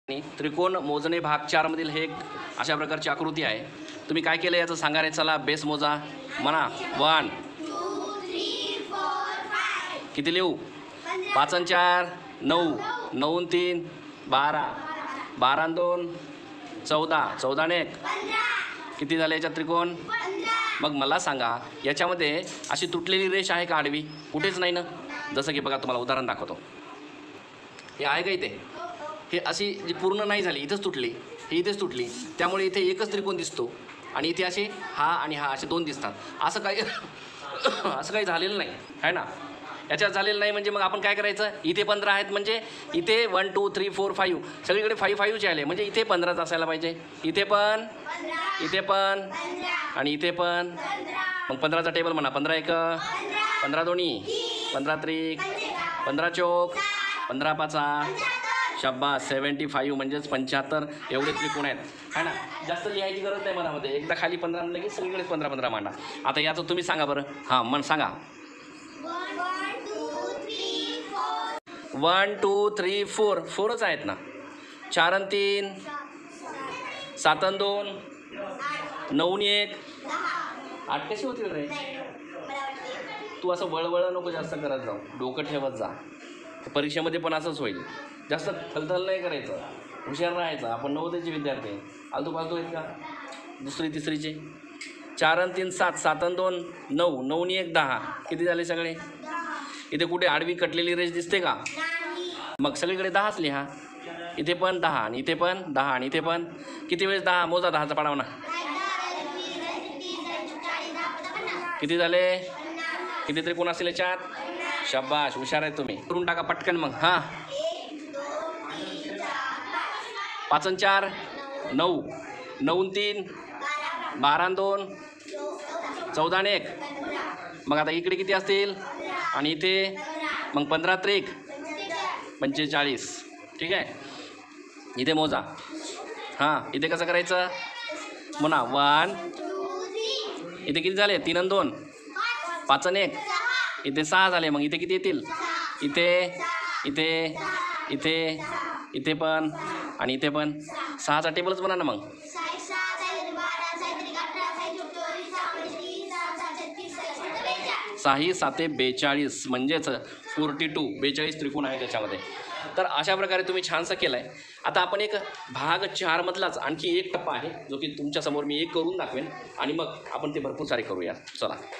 आणि त्रिकोण मोजणे भाग 4 मधील हे एक अशा प्रकारची आकृती आहे. तुम्ही काय केलं याचं सांगा रे. चला बेस मोजा म्हणा. 1 किती लिहू? 5 आणि 4 9, 9 आणि 3 12, 12 आणि 2 14, 14 आणि 1 किती झाले याच्यात त्रिकोण? मग मला सांगा याच्यामध्ये अशी तुटलेली रेष आहे का आडवी? कुठेच नाही ना. जसं की बघा तुम्हाला उदाहरण दाखवतो. हे आहे का इथे? हे अशी जी पूर्ण नाही झाली, इथंच तुटली, ही इथेच तुटली, त्यामुळे इथे एकच त्रिकोण दिसतो आणि इथे असे हा आणि हा असे दोन दिसतात. असं काही असं काही झालेलं नाही आहे ना. याच्यात झालेलं नाही म्हणजे मग आपण काय करायचं? इथे 15 आहेत म्हणजे इथे 1 2 3 4 5 सगळीकडे 5 5चे आले म्हणजे इथे 15च असायला पाहिजे. इथे पण, इथे पण आणि इथे पण. मग 15चा टेबल म्हणा. 15 1 15 दोन्ही 15 त्रिक 15 चौक 15 पाचा शाबास 75 म्हणजेच 75 एवढे त्रिकोण आहेत है ना. जास्त लिहायची गरज नाही मनामध्ये. एकदा खाली 15 म्हणलं की सगळीकडेच 15 15 मांडा. आता याचं तुम्ही सांगा बरं. हां मन सांगा. 1 2 3 4 4च आहेत ना. 4 आणि 3 7 आणि 2 9 आणि 1 8 कशी होतील रे? तू असं वळवळ नको जास्त करत जाऊ. डोकं ठेवत जा. परीक्षेमध्ये पण असंच होईल. जास्त थलथल नाही करायचं. हुशार राहायचं. आपण नवोदयचे विद्यार्थी आलतू फालतू आहेत का? दुसरी तिसरीचे 4 आणि 3 7, 7 आणि 2 9, 9 आणि 1 10 किती झाले सगळे? इथे कुठे आडवी कटलेली रेष दिसते का? मग सगळीकडे 10च लिहा. इथे पण 10 आणि इथे पण 10 आणि इथे पण. किती वेळेस 10? मोजा 10चा पाडाव ना. किती झाले? किती त्रिकोण असतील याच्यात? शाबाश हुशार आहे तुम्ही. करून टाका पटकन मग. हां 5 आणि 4 9, 9 आणि 3 12 आणि 2 14 आणि 1. मग आता इकडे किती असतील? आणि इथे मग 15 त्रिक 45. ठीक आहे. इथे मोजा. हां इथे कसं करायचं म्हणा. 1 इथे किती झाले? 3 आणि 2 5 आणि 1 इथे 6 झाले. मग इथे किती येतील? इथे इथे इथे इथे पण आणि इथे पण. 6चा टेबलच म्हणा ना. मग 6 7 42 म्हणजेच 42 42 त्रिकोण आहे त्याच्यामध्ये. तर अशा प्रकारे तुम्ही छानसं केलं आहे. आता आपण एक भाग 4 मधलाच आणखी एक टप्पा आहे जो की तुमच्यासमोर मी एक करून दाखवेन आणि मग आपण ते भरपूर सारे करूया. चला.